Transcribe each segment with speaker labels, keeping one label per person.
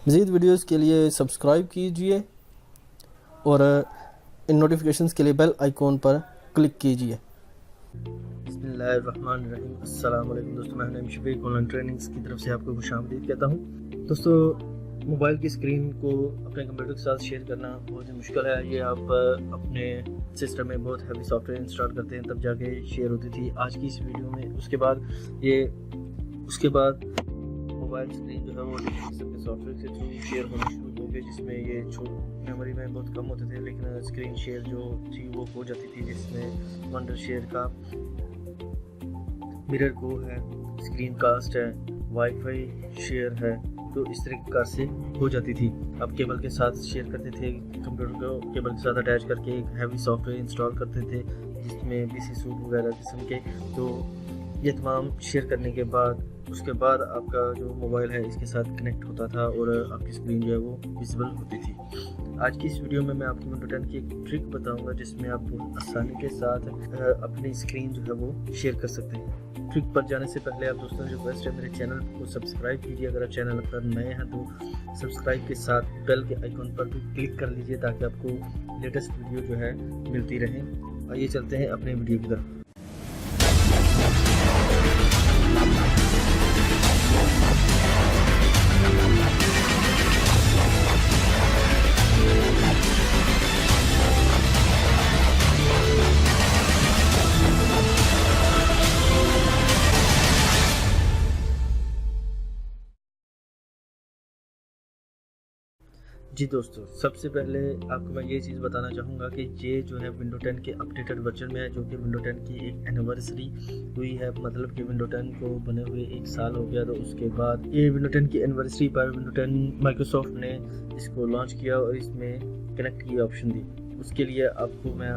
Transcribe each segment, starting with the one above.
Speaker 1: मज़ीद वीडियोज़ के लिए सब्सक्राइब कीजिए और इन नोटिफिकेशंस के लिए बेल आइकॉन पर क्लिक कीजिए। बिस्मिल्लाहिर्रहमानिर्रहीम। अस्सलाम वालेकुम दोस्तों, मैं नाम शफीक ऑनलाइन ट्रेनिंग्स की तरफ से आपको खुशामदीद कहता हूँ। दोस्तों, मोबाइल की स्क्रीन को अपने कंप्यूटर के साथ शेयर करना बहुत ही मुश्किल है। ये आप अपने सिस्टम में बहुत हैवी सॉफ्टवेयर इंस्टॉल करते हैं तब जाके शेयर होती थी। आज की इस वीडियो में उसके बाद मोबाइल स्क्रीन जो है वो किस्म के सॉफ्टवेयर के थ्रू शेयर होना शुरू हो गए, जिसमें ये मेमोरी में बहुत कम होते थे, लेकिन स्क्रीन शेयर जो थी वो हो जाती थी, जिसमें वंडर शेयर का मिरर को है, स्क्रीन कास्ट है, वाईफाई शेयर है, तो इस तरीके से हो जाती थी। आप केबल के साथ शेयर करते थे, कंप्यूटर को केबल के साथ अटैच करके एक हैवी सॉफ्टवेयर इंस्टॉल करते थे जिसमें बीसी सूट वगैरह किस्म के। तो ये तमाम शेयर करने के बाद उसके बाद आपका जो मोबाइल है इसके साथ कनेक्ट होता था और आपकी स्क्रीन जो है वो विजिबल होती थी। आज की इस वीडियो में मैं आपको विंडो 10 की एक ट्रिक बताऊंगा जिसमें आप आसानी के साथ अपनी स्क्रीन जो है वो शेयर कर सकते हैं। ट्रिक पर जाने से पहले आप दोस्तों रिक्वेस्ट है, मेरे चैनल को सब्सक्राइब कीजिए। अगर आप चैनल पर नए हैं तो सब्सक्राइब के साथ बेल के आइकॉन पर भी क्लिक कर लीजिए ताकि आपको लेटेस्ट वीडियो जो है मिलती रहे। आइए चलते हैं अपने वीडियो की तरफ। जी दोस्तों, सबसे पहले आपको मैं ये चीज़ बताना चाहूँगा कि ये जो है विंडो 10 के अपडेटेड वर्जन में है, जो कि विंडो 10 की एक एनिवर्सरी हुई है। मतलब कि विंडो 10 को बने हुए 1 साल हो गया, तो उसके बाद ये विंडो 10 की एनिवर्सरी पर विंडो 10 माइक्रोसॉफ्ट ने इसको लॉन्च किया और इसमें कनेक्ट की ऑप्शन दी। उसके लिए आपको मैं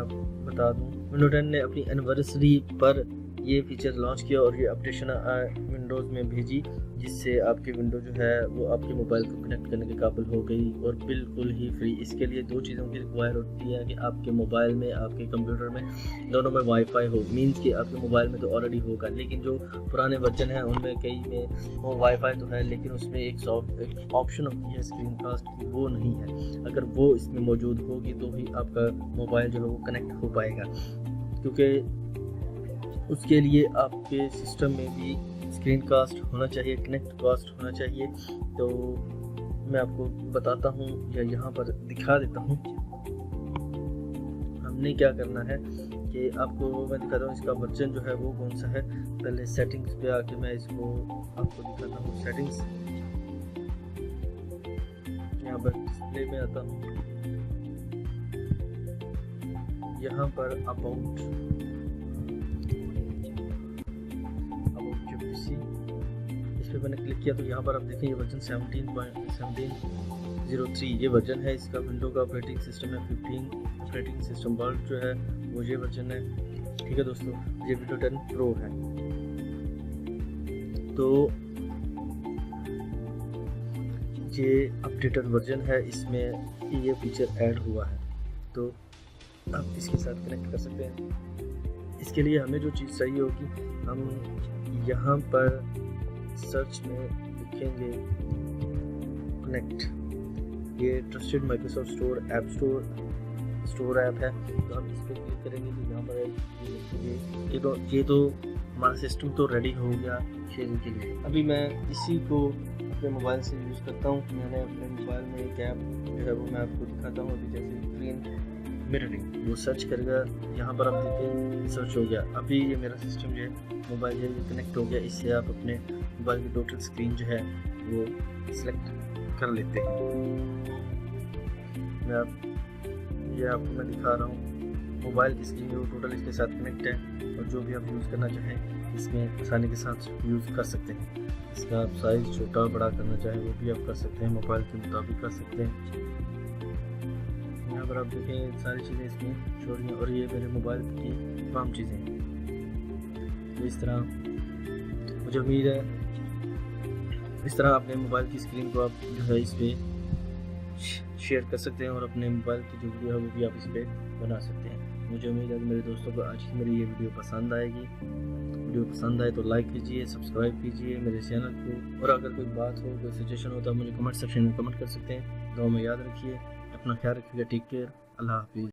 Speaker 1: बता दूँ, विंडो 10 ने अपनी एनिवर्सरी पर ये फीचर लॉन्च किया और ये अपडेशन विंडोज़ में भेजी, जिससे आपकी विंडो जो है वो आपके मोबाइल को कनेक्ट करने के काबिल हो गई और बिल्कुल ही फ्री। इसके लिए 2 चीज़ों की रिक्वायर होती है कि आपके मोबाइल में, आपके कंप्यूटर में, दोनों में वाईफाई हो। मींस कि आपके मोबाइल में तो ऑलरेडी होगा, लेकिन जो पुराने वर्जन है उनमें कई में वो वाईफाई तो है, लेकिन उसमें एक ऑप्शन होती है स्क्रीन कास्ट की, वो नहीं है। अगर वो इसमें मौजूद होगी तो ही आपका मोबाइल जो है वो कनेक्ट हो पाएगा, क्योंकि उसके लिए आपके सिस्टम में भी स्क्रीन कास्ट होना चाहिए, कनेक्ट कास्ट होना चाहिए। तो मैं आपको बताता हूँ या यहाँ पर दिखा देता हूँ हमने क्या करना है कि आपको मैं दिखाता हूँ इसका वर्जन जो है वो कौन सा है। पहले सेटिंग्स पे आके मैं इसको आपको दिखाता हूँ। सेटिंग्स, यहाँ पर डिस्प्ले में आता हूँ, यहाँ पर अबाउट इस पर मैंने क्लिक किया तो यहाँ पर आप देखें ये वर्जन 17.1703 ये वर्जन है इसका। विंडो का ऑपरेटिंग सिस्टम है 15 ऑपरेटिंग सिस्टम वर्ल्ड जो है वो ये वर्जन है। ठीक है दोस्तों, ये विंडो 10 प्रो है। तो ये अपडेटेड वर्जन है, इसमें ये फीचर ऐड हुआ है, तो आप इसके साथ कनेक्ट कर सकते हैं। इसके लिए हमें जो चीज़ चाहिए होगी, हम यहाँ पर सर्च में लिखेंगे कनेक्ट। ये trusted Microsoft store app store app है, तो हम इस पर क्लिक करेंगे तो यहाँ पर ये तो हमारा सिस्टम तो रेडी हो गया शेयरिंग के लिए। अभी मैं इसी को अपने मोबाइल से यूज़ करता हूँ। मैंने अपने मोबाइल में एक ऐप जो है वो मैं आपको दिखाता हूँ। अभी जैसे स्क्रीन मिररिंग वो सर्च करेगा, यहाँ पर आप देखें सर्च हो गया। अभी ये मेरा सिस्टम जो है मोबाइल जो है कनेक्ट हो गया। इससे आप अपने मोबाइल की टोटल स्क्रीन जो है वो सिलेक्ट कर लेते हैं। ये आपको मैं दिखा रहा हूँ मोबाइल की स्क्रीन जो टोटल इसके साथ कनेक्ट है, और जो भी आप यूज़ करना चाहें इसमें आसानी के साथ यूज़ कर सकते हैं। इसका आप साइज़ छोटा बड़ा करना चाहें वो भी आप कर सकते हैं, मोबाइल के मुताबिक कर सकते हैं। यहाँ पर आप देखें सारी चीज़ें इसमें शो रही हैं और ये मेरे मोबाइल की तमाम चीज़ें हैं। तो इस तरह मुझे उम्मीद है इस तरह अपने मोबाइल की स्क्रीन को आप जो है इस पर शेयर कर सकते हैं और अपने मोबाइल की जो वीडियो है वो भी आप इस पर बना सकते हैं। मुझे उम्मीद है कि मेरे दोस्तों को आज की मेरी ये वीडियो पसंद आएगी। वीडियो पसंद आए तो लाइक कीजिए, सब्सक्राइब कीजिए मेरे चैनल को, और अगर कोई बात हो, कोई सजेशन हो तो आप मुझे कमेंट सेक्शन में कमेंट कर सकते हैं। दुआ में याद रखिए, अपना ख्याल रखिएगा। टेक केयर, अल्लाह हाफिज़।